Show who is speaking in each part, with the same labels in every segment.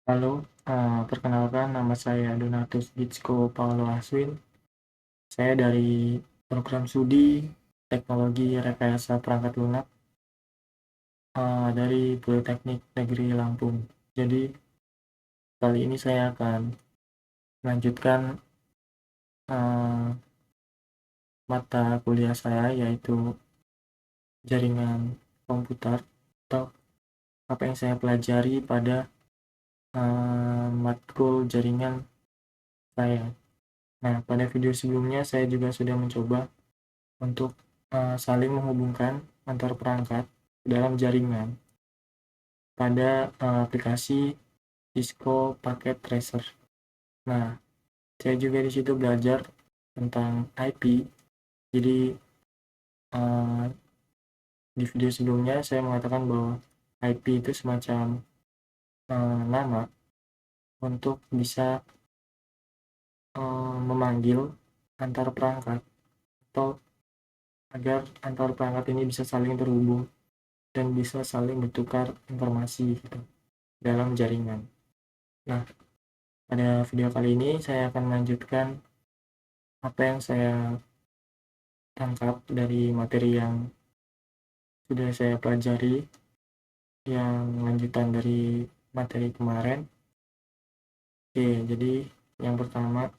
Speaker 1: Halo, perkenalkan nama saya Donatus Gitsko Paulo Aswin. Saya dari program studi Teknologi Rekayasa Perangkat Lunak dari Politeknik Negeri Lampung. Jadi kali ini saya akan melanjutkan uh, mata kuliah saya, yaitu jaringan komputer atau apa yang saya pelajari pada matkul jaringan saya. Nah, pada video sebelumnya saya juga sudah mencoba untuk saling menghubungkan antar perangkat dalam jaringan pada aplikasi Cisco Packet Tracer. Nah, saya juga di situ belajar tentang IP. Jadi uh, di video sebelumnya saya mengatakan bahwa IP itu semacam nama untuk bisa memanggil antar perangkat atau agar antar perangkat ini bisa saling terhubung dan bisa saling bertukar informasi gitu dalam jaringan. Nah, pada video kali ini saya akan melanjutkan apa yang saya tangkap dari materi yang sudah saya pelajari, yang lanjutan dari materi kemarin. Oke, jadi yang pertama,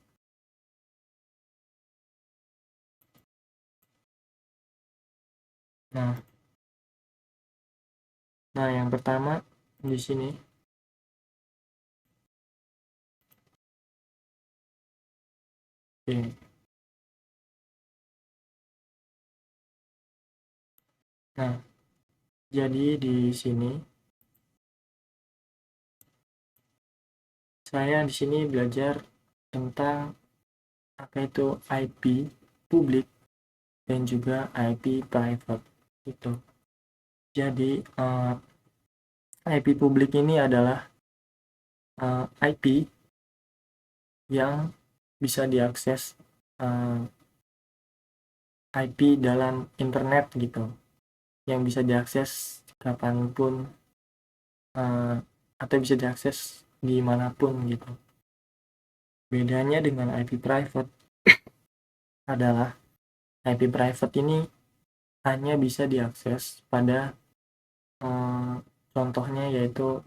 Speaker 1: nah, yang pertama di sini, oke. Nah, jadi di sini saya di sini belajar tentang apa itu IP publik dan juga IP private itu. Jadi IP publik ini adalah IP yang bisa diakses IP dalam internet gitu, yang bisa diakses kapanpun atau bisa diakses dimanapun gitu. Bedanya dengan IP private adalah IP private ini hanya bisa diakses pada contohnya, yaitu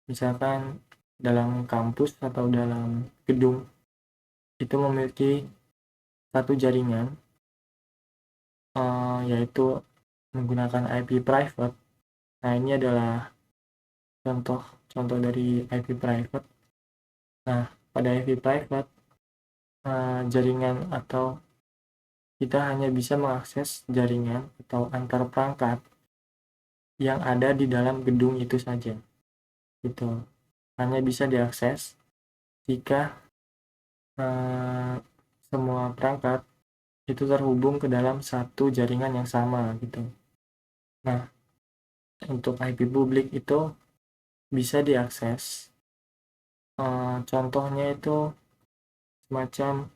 Speaker 1: misalkan dalam kampus atau dalam gedung itu memiliki satu jaringan, yaitu menggunakan IP private. Nah, ini adalah contoh dari IP private. Nah, pada IP private jaringan atau kita hanya bisa mengakses jaringan atau antar perangkat yang ada di dalam gedung itu saja. Itu hanya bisa diakses jika semua perangkat itu terhubung ke dalam satu jaringan yang sama gitu. Nah, untuk IP publik itu bisa diakses. Contohnya itu semacam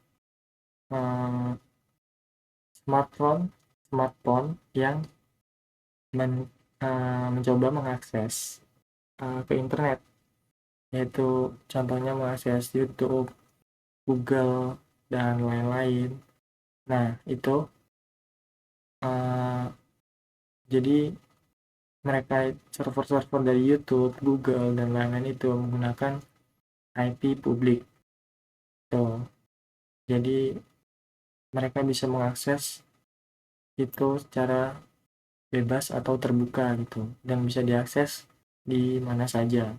Speaker 1: smartphone yang mencoba mengakses ke internet, yaitu contohnya mengakses YouTube, Google, dan lain-lain. Nah, itu jadi mereka server-server dari YouTube, Google, dan lain-lain itu menggunakan IP publik. Tuh. Jadi mereka bisa mengakses itu secara bebas atau terbuka gitu, dan bisa diakses di mana saja,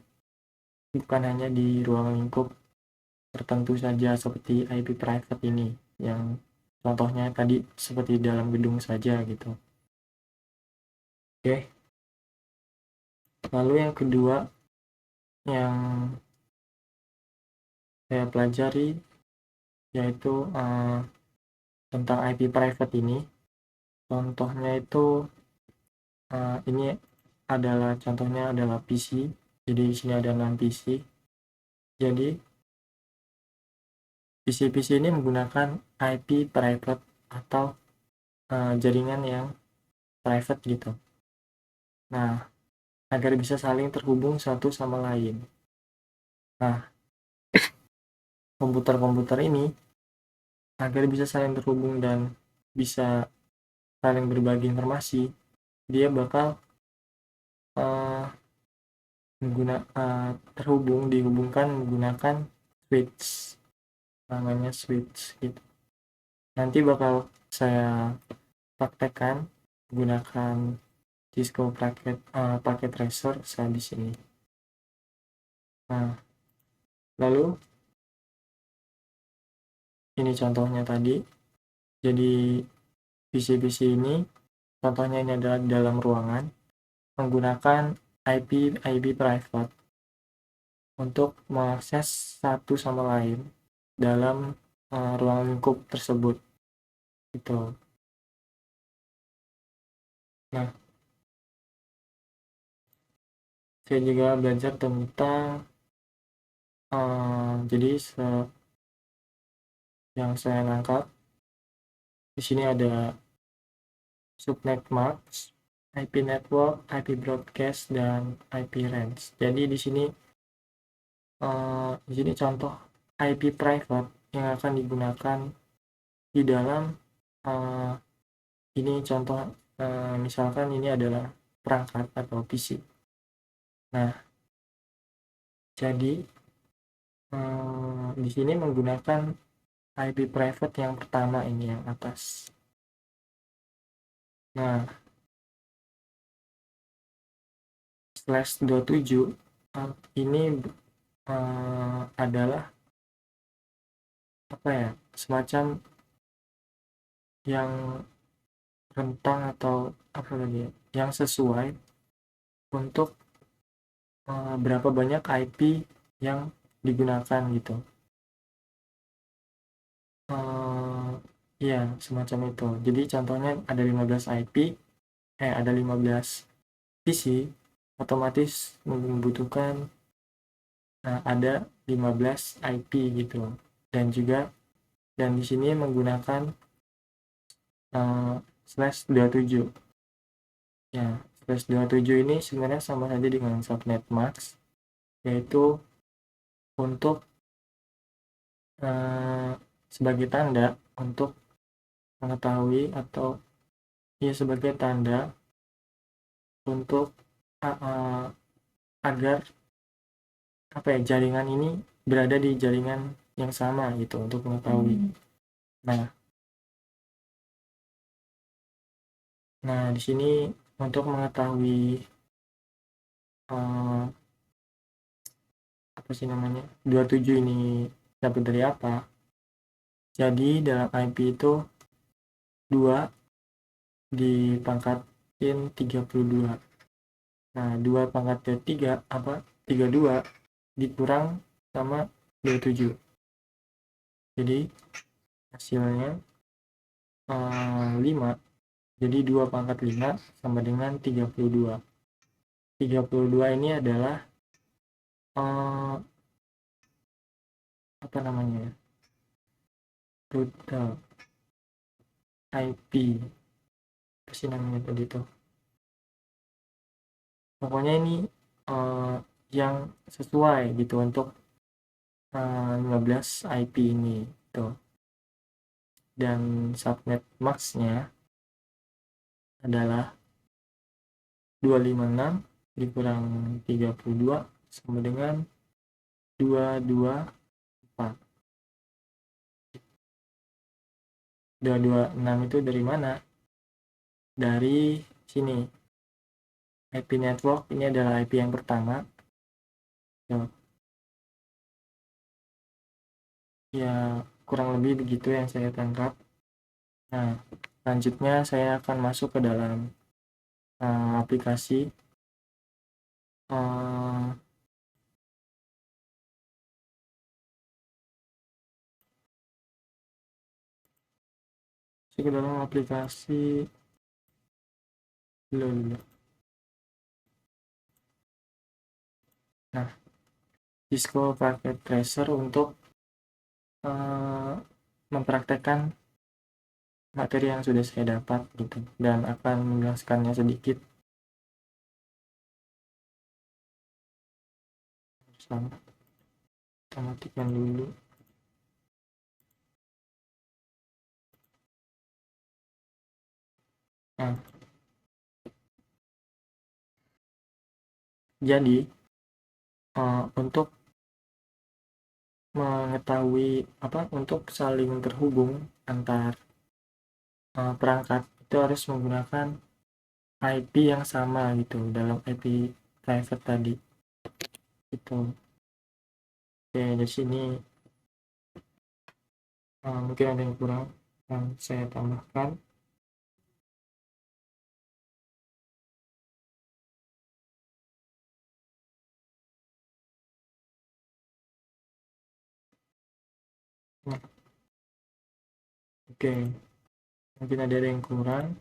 Speaker 1: bukan hanya di ruang lingkup tertentu saja seperti IP private ini, yang contohnya tadi seperti dalam gedung saja gitu. Oke, lalu yang kedua yang saya pelajari yaitu tentang IP private ini. Contohnya itu ini adalah contohnya adalah PC. Jadi di sini ada 6 PC. Jadi PC ini menggunakan IP private atau jaringan yang private gitu. Nah, agar bisa saling terhubung satu sama lain. Nah, komputer-komputer ini agar bisa saling terhubung dan bisa saling berbagi informasi, dia bakal dihubungkan menggunakan switch, namanya switch gitu. Nanti bakal saya praktekkan menggunakan Cisco packet tracer saya di sini. Nah, lalu ini contohnya tadi. Jadi PC-PC ini contohnya ini adalah di dalam ruangan menggunakan IP private untuk mengakses satu sama lain dalam ruang lingkup tersebut gitu. Nah, saya juga belajar tentang jadi yang saya tangkap di sini ada subnet mask, IP network, IP broadcast, dan IP range. Jadi di sini contoh IP private yang akan digunakan di dalam ini contoh misalkan ini adalah perangkat atau PC. Nah, jadi di sini menggunakan IP private yang pertama ini yang atas. Nah, /27 ini adalah apa ya, semacam yang rentang atau apa lagi ya, yang sesuai untuk berapa banyak IP yang digunakan gitu. Iya, semacam itu. Jadi contohnya ada 15 IP, ada 15 PC, otomatis membutuhkan ada 15 IP gitu. Dan di sini menggunakan /27. Ya, /27 ini sebenarnya sama saja dengan subnet mask, yaitu untuk sebagai tanda untuk mengetahui atau ya sebagai tanda untuk agar apa ya, jaringan ini berada di jaringan yang sama gitu untuk mengetahui. Nah, di sini untuk mengetahui apa sih namanya 27 ini dapat dari apa. Jadi dalam IP itu 2 dipangkatin 32. Nah, 2 pangkat dari 3 apa 32 dikurang sama 27. Jadi hasilnya 5. Jadi 2 pangkat 5 sama dengan 32. 32 ini adalah apa namanya ya, total IP apa sih namanya tadi tuh, pokoknya ini yang sesuai gitu untuk 15 IP ini tuh. Dan subnet max-nya adalah 256 dikurang 32 sama dengan 224. 226 itu dari mana? Dari sini. IP network ini adalah IP yang pertama. Ya, kurang lebih begitu yang saya tangkap. Nah, selanjutnya saya akan masuk ke dalam aplikasi ke dalam aplikasi dulu. Nah, Cisco Packet Tracer untuk mempraktekkan materi yang sudah saya dapat gitu, dan akan menjelaskannya sedikit. Kita matikan dulu. Nah, jadi untuk mengetahui untuk saling terhubung antar perangkat itu harus menggunakan IP yang sama gitu dalam IP private tadi itu. Oke, di sini mungkin ada yang kurang yang saya tambahkan. Nah, oke, mungkin ada yang kurang.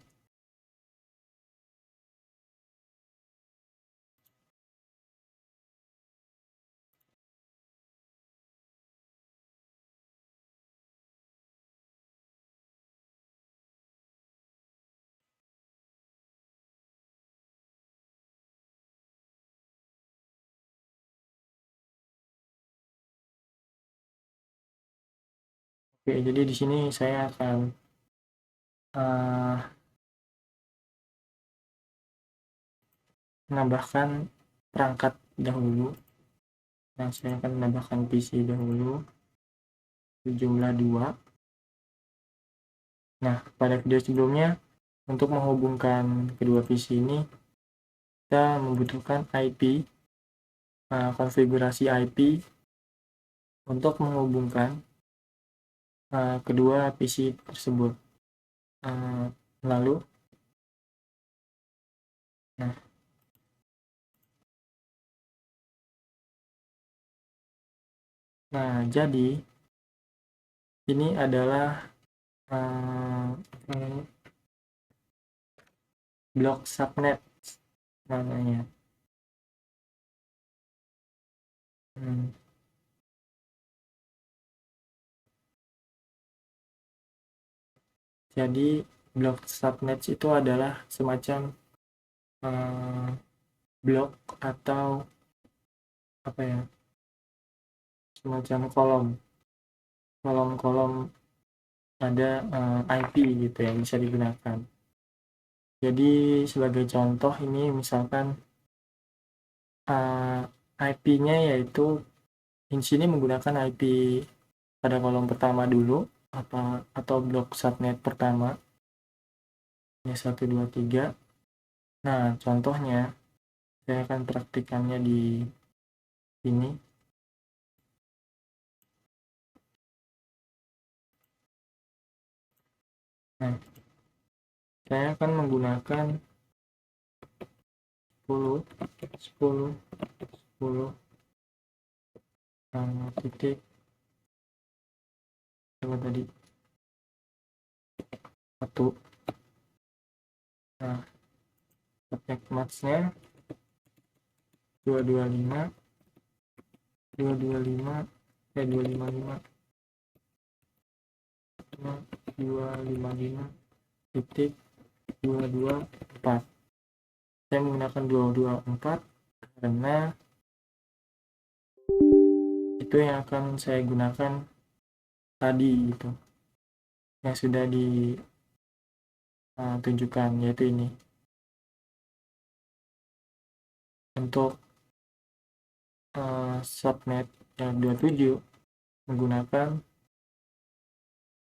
Speaker 1: Oke, jadi di sini saya akan menambahkan perangkat dahulu. Nah, saya akan menambahkan PC dahulu jumlah 2. Nah, pada video sebelumnya untuk menghubungkan kedua PC ini kita membutuhkan IP, konfigurasi IP untuk menghubungkan kedua PC tersebut. Lalu jadi ini adalah blok subnet namanya. Jadi blok subnet itu adalah semacam blok atau semacam kolom ada IP gitu yang bisa digunakan. Jadi sebagai contoh ini misalkan IP-nya yaitu di sini menggunakan IP pada kolom pertama dulu atau blok subnet pertama ini 1 2 3. Nah, contohnya saya akan praktikannya di sini. Nah, saya akan menggunakan 10 titik coba tadi 1. Nah, subnet match-nya 255 titik 224. Saya menggunakan 224 karena itu yang akan saya gunakan tadi gitu, yang sudah ditunjukkan, yaitu ini. Untuk subnet yang 27 menggunakan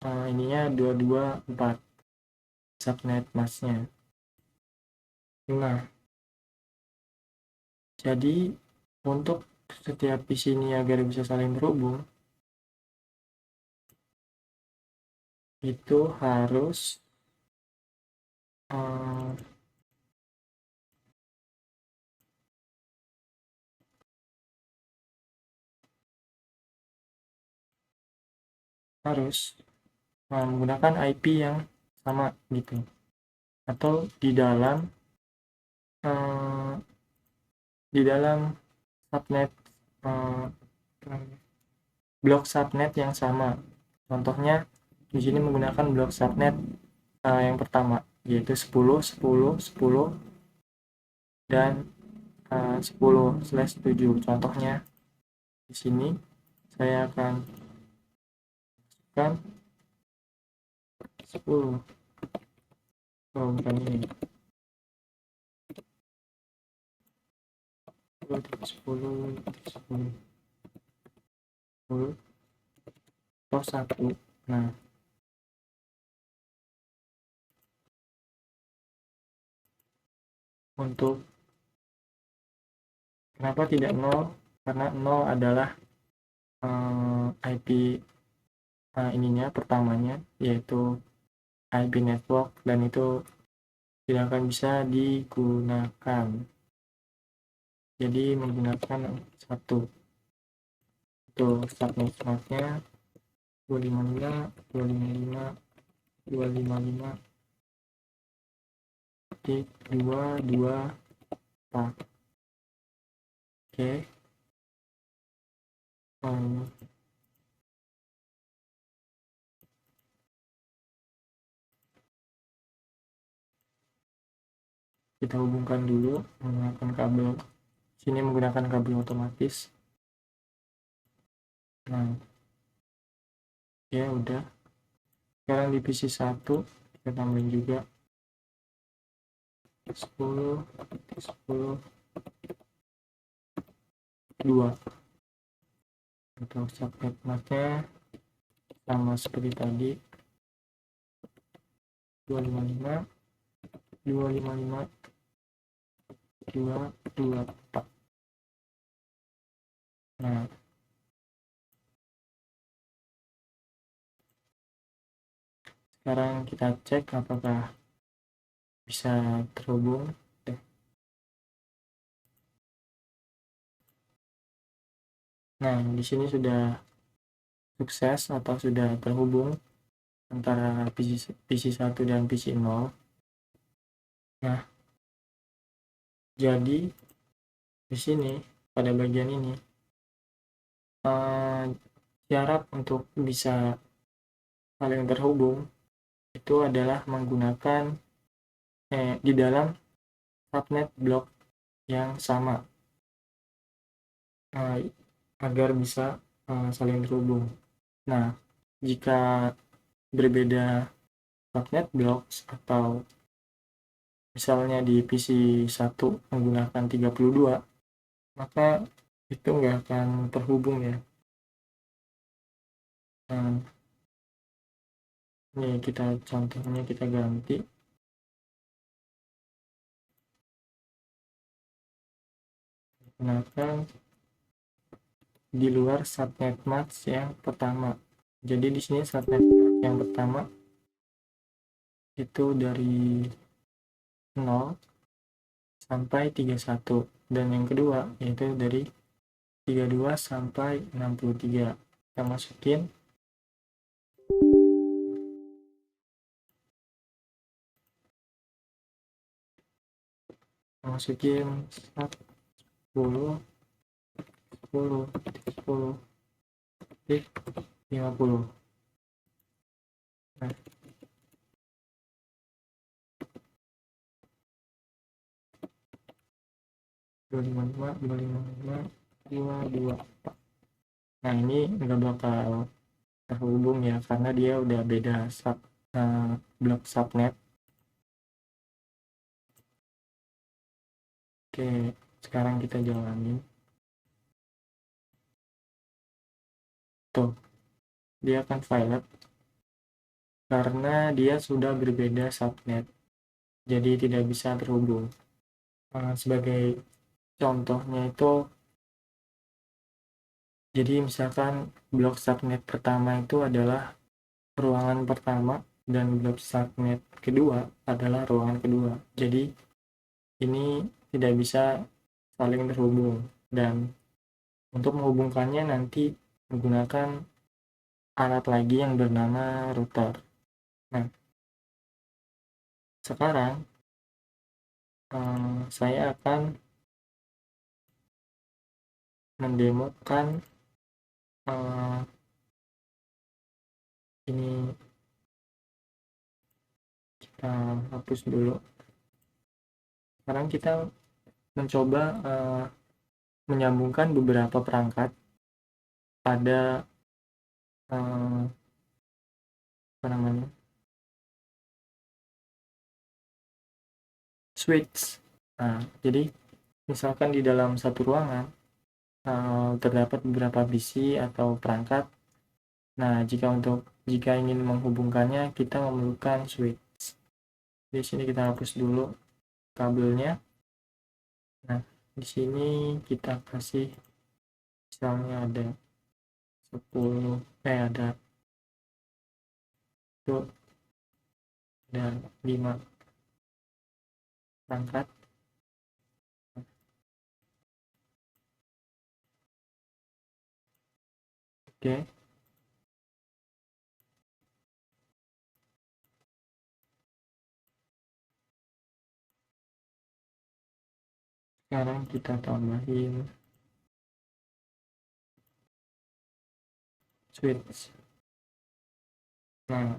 Speaker 1: ininya 224 subnet masknya. Nah, jadi untuk setiap PC ini agar bisa saling terhubung itu harus menggunakan IP yang sama gitu, atau di dalam subnet blok subnet yang sama. Contohnya di sini menggunakan blok subnet yang pertama yaitu 10 dan 10/7. Contohnya di sini saya akan kan 10. Oh, bukan ini. 10 oh 1. Nah, untuk kenapa tidak 0? Karena 0 adalah IP ininya pertamanya, yaitu IP network, dan itu tidak akan bisa digunakan. Jadi menggunakan 1. Itu subnet-nya 255 255 255 224. Oke. Kita hubungkan dulu menggunakan kabel. Sini menggunakan kabel otomatis. Nah, ya udah. Sekarang di PC 1 kita tambahin juga 10 10 2. Untuk subnetnya sama seperti tadi, 255 255 224. Nah, sekarang kita cek apakah bisa terhubung. Nah, di sini sudah sukses atau sudah terhubung antara PC 1 dan PC 0. Nah, jadi di sini pada bagian ini syarat untuk bisa saling terhubung itu adalah menggunakan di dalam subnet blok yang sama agar bisa saling terhubung. Nah, jika berbeda subnet blok atau misalnya di PC 1 menggunakan 32, maka itu nggak akan terhubung ya. Nah, ini kita contohnya kita ganti menggunakan di luar subnet mask yang pertama. Jadi di sini subnet yang pertama itu dari 0 sampai 31, dan yang kedua yaitu dari 32 sampai 63. Kita masukin masukin 10 10 10 50. Nah, dua lima lima dua. Nah, ini nggak bakal terhubung ya karena dia udah beda blok subnet. Oke, sekarang kita jalanin. Tuh, dia akan violet karena dia sudah berbeda subnet, jadi tidak bisa terhubung. Sebagai contohnya itu, jadi misalkan blok subnet pertama itu adalah ruangan pertama dan blok subnet kedua adalah ruangan kedua. Jadi ini tidak bisa saling terhubung, dan untuk menghubungkannya nanti menggunakan alat lagi yang bernama router. Nah, sekarang saya akan mendemokan ini. Kita hapus dulu. Sekarang kita mencoba menyambungkan beberapa perangkat pada apa namanya, switch. Nah, jadi misalkan di dalam satu ruangan terdapat beberapa PC atau perangkat. Nah, jika ingin menghubungkannya, kita memerlukan switch. Di sini kita hapus dulu kabelnya. Nah, di sini kita kasih misalnya ada 10, ada itu ada 5 perangkat. Oke. Sekarang kita tambahin switch. Nah,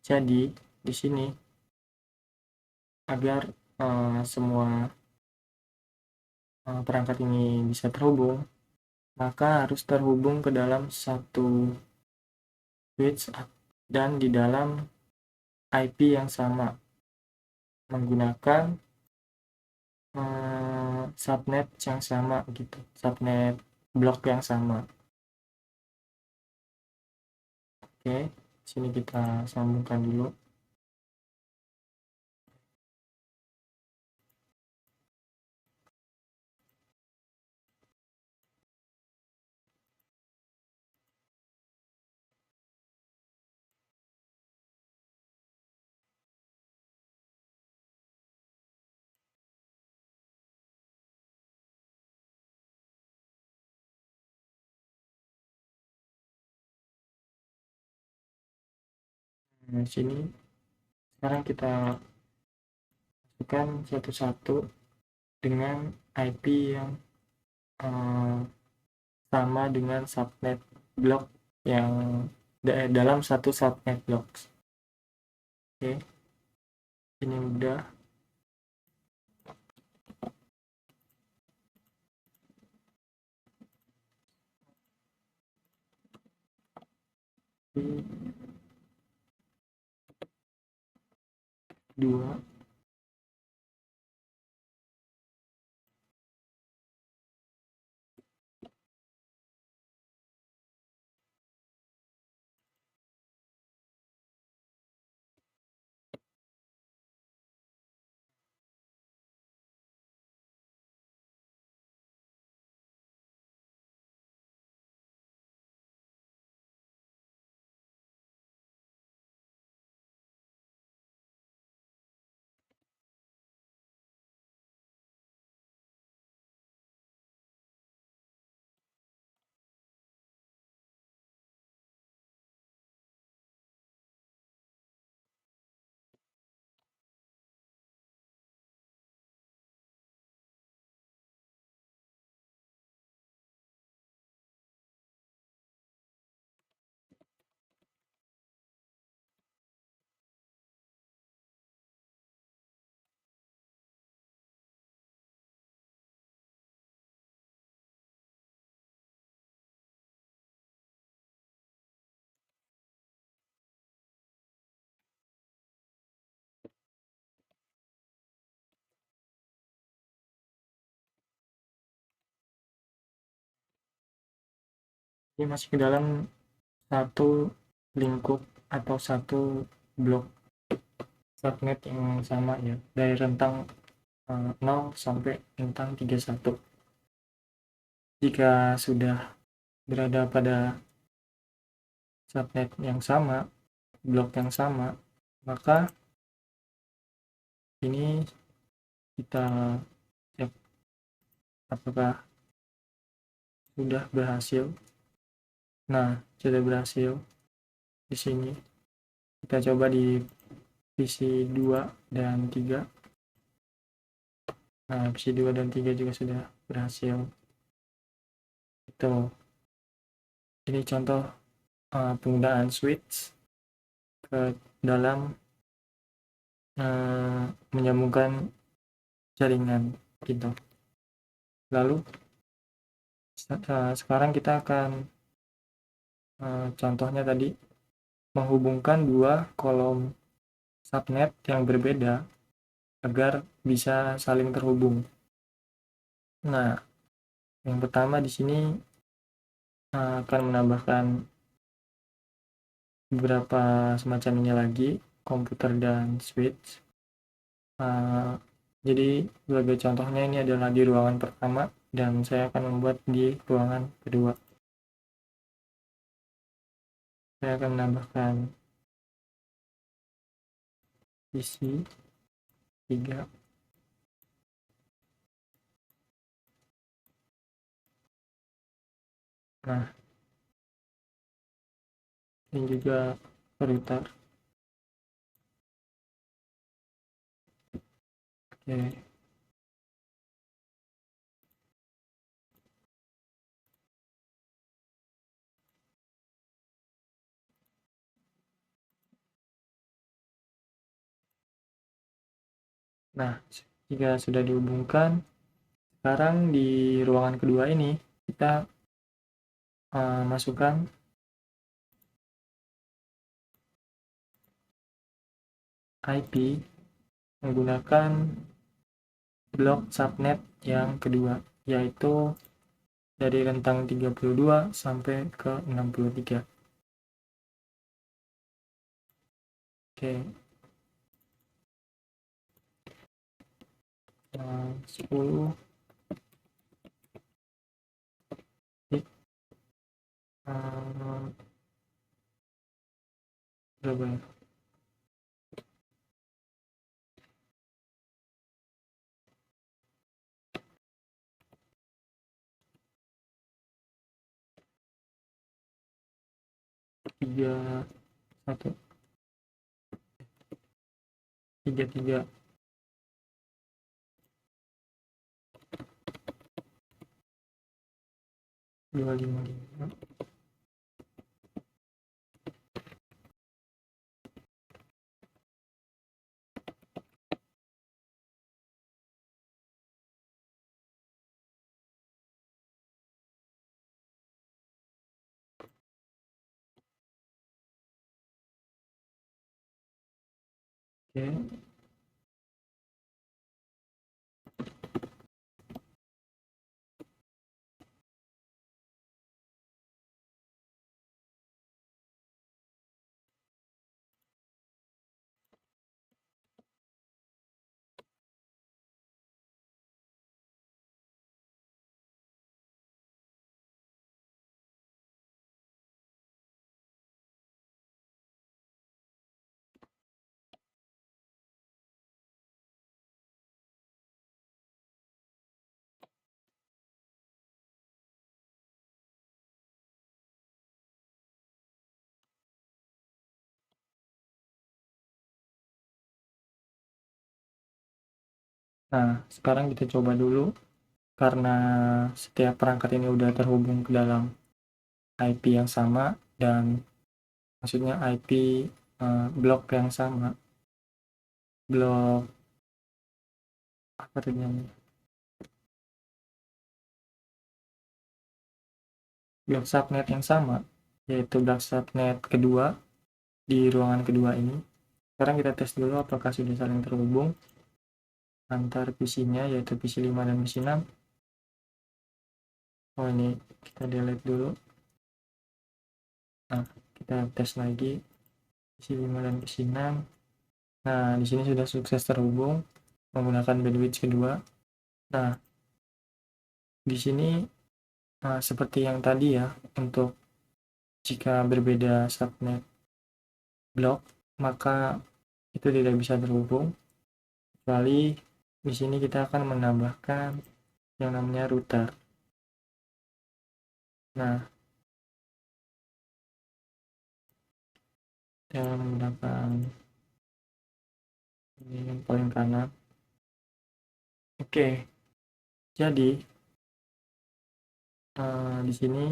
Speaker 1: jadi di sini agar semua perangkat ini bisa terhubung, maka harus terhubung ke dalam satu switch dan di dalam IP yang sama menggunakan subnet yang sama gitu, subnet blok yang sama. Oke, sini kita sambungkan dulu. Nah, sini sekarang kita masukkan satu-satu dengan IP yang sama dengan subnet blok yang dalam satu subnet blok. Oke, ini udah. Dua. Ini masih ke dalam satu lingkup atau satu blok subnet yang sama ya, dari rentang 0 sampai rentang 31. Jika sudah berada pada subnet yang sama, blok yang sama, maka ini kita cek apakah sudah berhasil. Nah, sudah berhasil. Di sini kita coba di PC 2 dan 3. Nah, PC 2 dan 3 juga sudah berhasil. Itu. Ini contoh penggunaan switch ke dalam menyambungkan jaringan gitu. Lalu sekarang kita akan Contohnya tadi menghubungkan dua kolom subnet yang berbeda agar bisa saling terhubung. Nah, yang pertama di sini akan menambahkan beberapa semacam ini lagi, komputer dan switch. Jadi sebagai contohnya ini adalah di ruangan pertama dan saya akan membuat di ruangan kedua. Saya akan menambahkan PC 3. Nah, ini juga router. Oke. Nah, jika sudah dihubungkan, sekarang di ruangan kedua ini kita masukkan IP menggunakan blok subnet yang kedua, yaitu dari rentang 32 sampai ke 63. Oke. 10 berapa ya? Tiga satu tiga tiga 255. Oke. Nah, sekarang kita coba dulu karena setiap perangkat ini udah terhubung ke dalam IP yang sama dan maksudnya IP blok yang sama, blok apa tadi namanya, blok subnet yang sama, yaitu blok subnet kedua di ruangan kedua ini. Sekarang kita tes dulu apakah sudah saling terhubung antar PC-nya, yaitu PC 5 dan PC 6. Oh, ini kita delete dulu. Nah, kita tes lagi PC 5 dan PC 6. Nah, di sini sudah sukses terhubung menggunakan bandwidth kedua. Nah, di sini seperti yang tadi ya, untuk jika berbeda subnet blok, maka itu tidak bisa terhubung, kecuali di sini kita akan menambahkan yang namanya router. Nah, kita menggunakan ini yang paling kanan. Oke, jadi di sini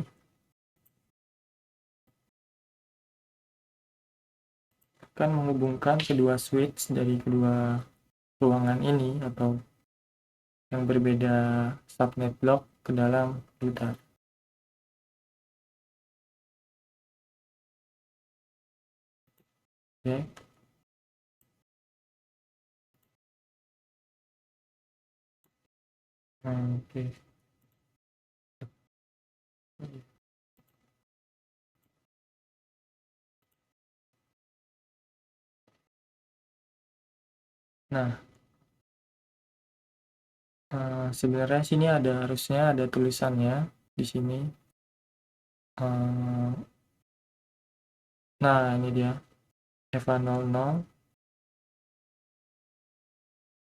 Speaker 1: akan menghubungkan kedua switch dari kedua ruangan ini atau yang berbeda subnet block ke dalam router. Oke. Oke. Nah, sebenarnya sini harusnya ada tulisannya di sini. Nah, ini dia EVA 00,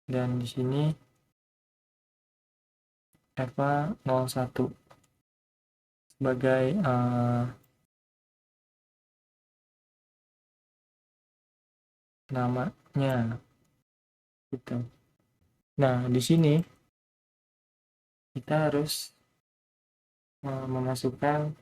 Speaker 1: dan di sini EVA 01 sebagai namanya gitu. Nah, di sini kita harus memasukkan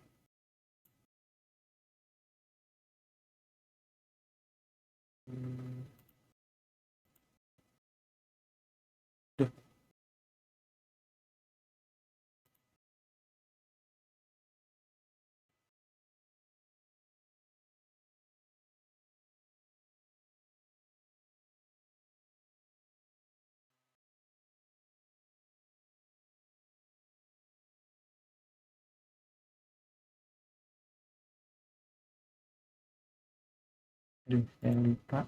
Speaker 1: duh, saya lupa.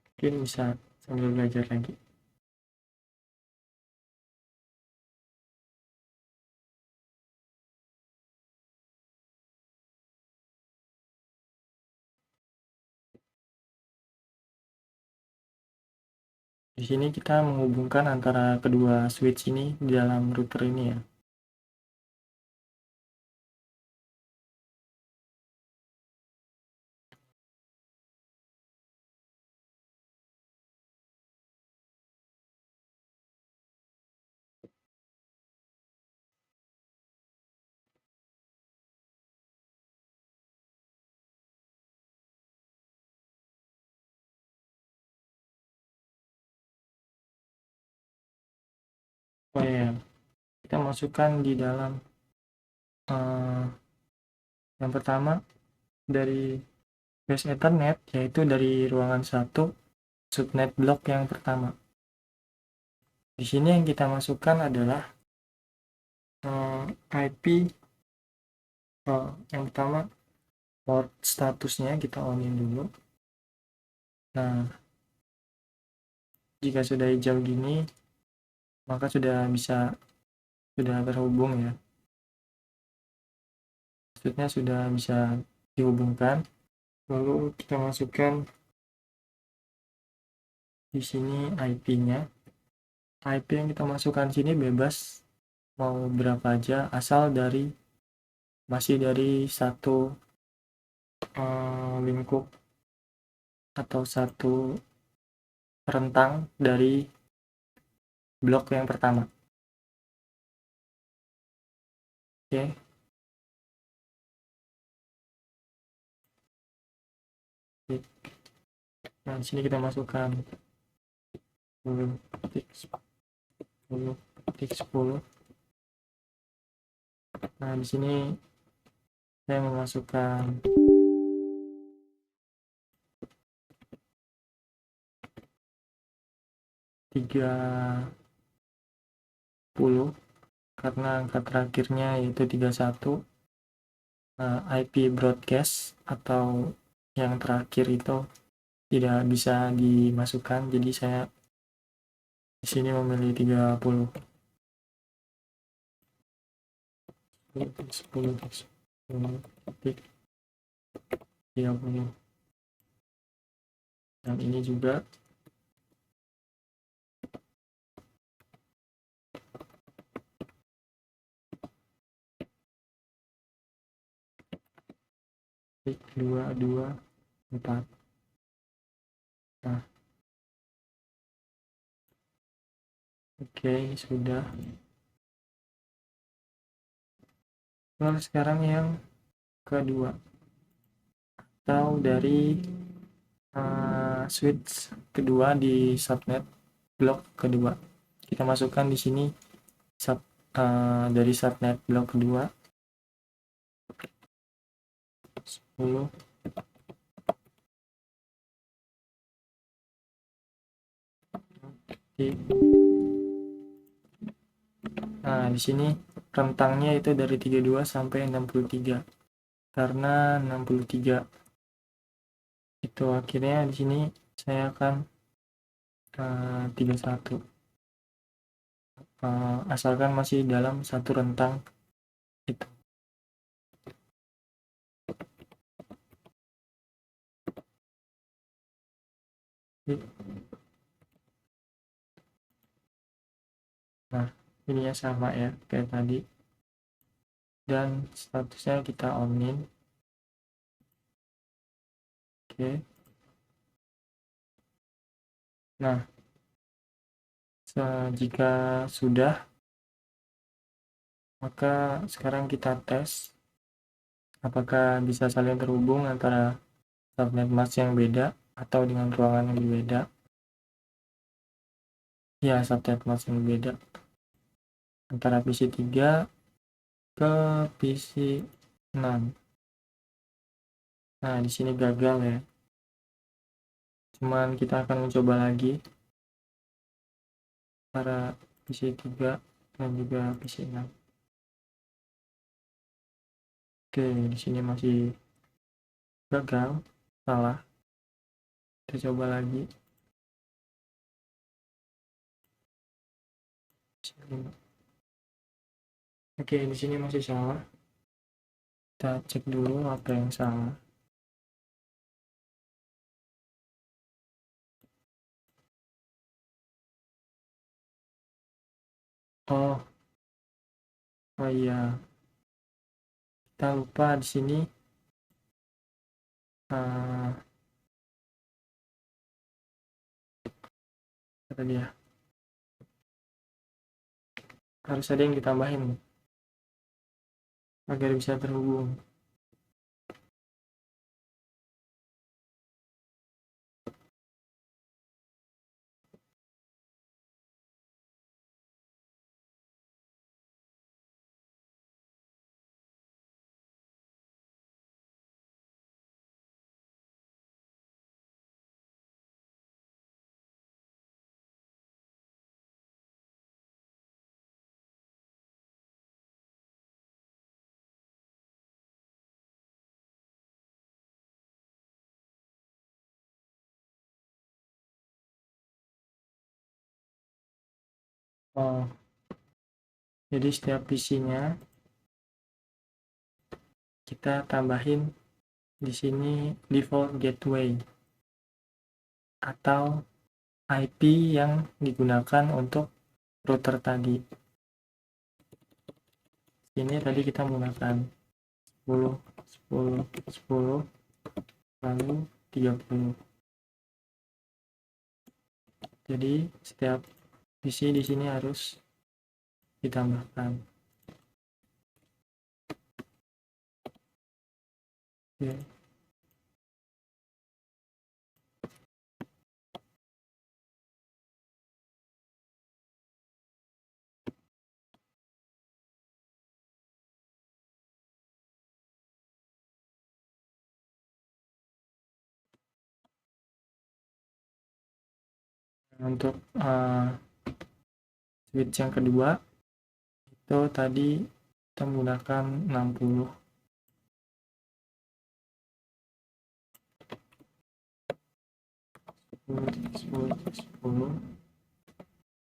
Speaker 1: Mungkin bisa sambil belajar lagi. Di sini kita menghubungkan antara kedua switch ini di dalam router ini ya. Oh ya, kita masukkan di dalam yang pertama dari base Ethernet, yaitu dari ruangan 1 subnet block yang pertama. Di sini yang kita masukkan adalah IP yang pertama, port statusnya kita onin dulu. Nah, jika sudah hijau gini, maka sudah terhubung ya. Maksudnya sudah bisa dihubungkan. Lalu kita masukkan di sini IP-nya. IP yang kita masukkan sini bebas, mau berapa aja, asal masih dari satu lingkup atau satu rentang dari blok yang pertama. Oke. Nah, di sini kita masukkan 10. Nah, di sini saya memasukkan 30 karena angka terakhirnya yaitu 31. IP broadcast atau yang terakhir itu tidak bisa dimasukkan, jadi saya di sini memilih 30. 30. Dan ini juga tik 224. Nah, oke, ini sudah. Lalu sekarang yang kedua, atau dari switch kedua di subnet blok kedua, kita masukkan di sini dari subnet blok kedua 10. Nah, di sini rentangnya itu dari 32 sampai 63. Karena 63 itu akhirnya di sini saya akan 31. Asalkan masih dalam satu rentang itu. Nah, ini ya sama ya kayak tadi, dan statusnya kita onin. Oke. Nah, jika sudah, maka sekarang kita tes apakah bisa saling terhubung antara subnet mask yang beda atau dengan ruangan yang berbeda. Ya, subnet mask yang beda antara PC 3 ke PC 6. Nah, di sini gagal ya. Cuman kita akan mencoba lagi para PC 3 dan juga PC 6. Oke, di sini masih gagal, salah. Kita coba lagi. Oke, di sini masih salah. Kita cek dulu apa yang salah. Oh iya, kita lupa di sini uh, tadi ya, harus ada yang ditambahin agar bisa terhubung. Oh, jadi setiap PC-nya kita tambahin di sini default gateway atau IP yang digunakan untuk router tadi. Ini tadi kita menggunakan 10 10 10 lalu 30. Jadi setiap PC di sini harus ditambahkan. Oke. Untuk switch yang kedua itu tadi kita menggunakan 60 10 10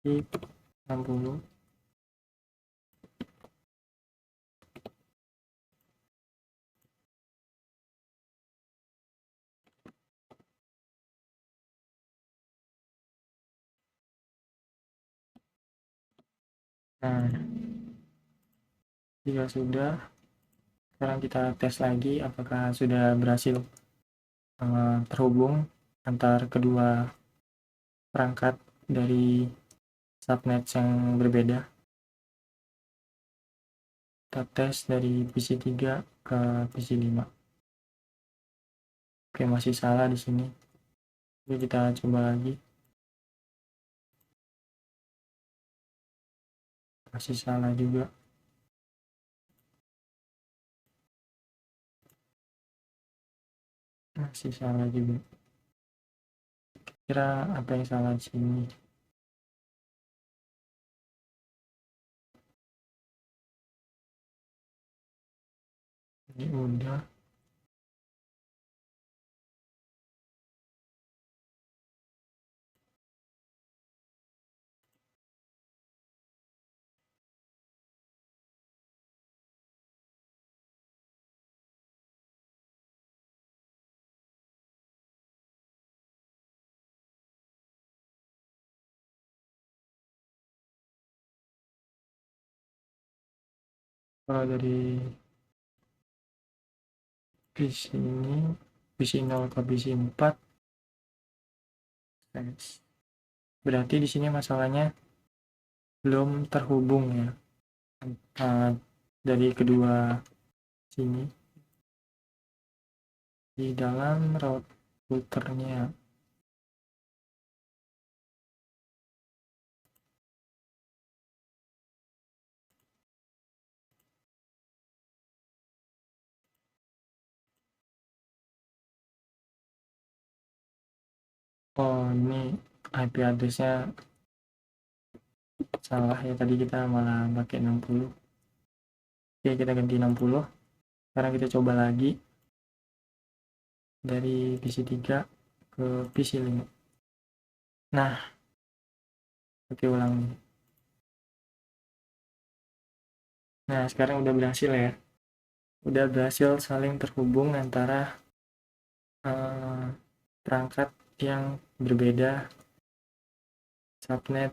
Speaker 1: di 60. Nah, jika sudah, sekarang kita tes lagi apakah sudah berhasil terhubung antar kedua perangkat dari subnet yang berbeda. Kita tes dari PC 3 ke PC 5. Oke, masih salah di sini. Jadi kita coba lagi. Masih salah juga. Masih salah juga. Kira apa yang salah di sini? Ini udah. Kalau dari PC ini, PC 0 ke PC 4, berarti di sini masalahnya belum terhubung ya, dari kedua sini di dalam routernya. Oh, ini IP addressnya salah ya, tadi kita malah pakai 60. Oke, kita ganti 60. Sekarang kita coba lagi dari PC 3 ke PC 5. Nah, oke, ulang nih. Nah, sekarang udah berhasil ya. Udah berhasil saling terhubung antara perangkat yang berbeda, subnet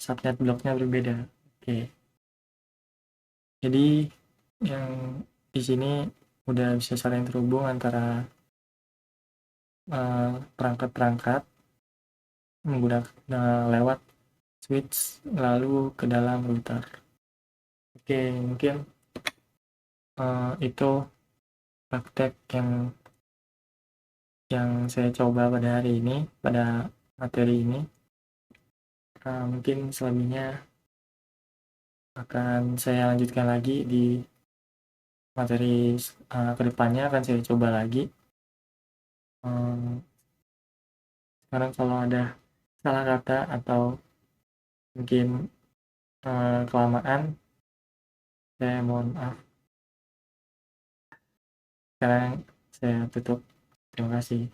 Speaker 1: subnet bloknya berbeda. Oke, jadi yang di sini udah bisa saling terhubung antara perangkat-perangkat menggunakan lewat switch lalu ke dalam router. Oke, mungkin itu praktek yang saya coba pada hari ini, pada materi ini. Mungkin selebihnya akan saya lanjutkan lagi di materi kedepannya, akan saya coba lagi. Sekarang kalau ada salah kata atau mungkin kelamaan, saya mohon maaf. Sekarang saya tutup. Terima kasih.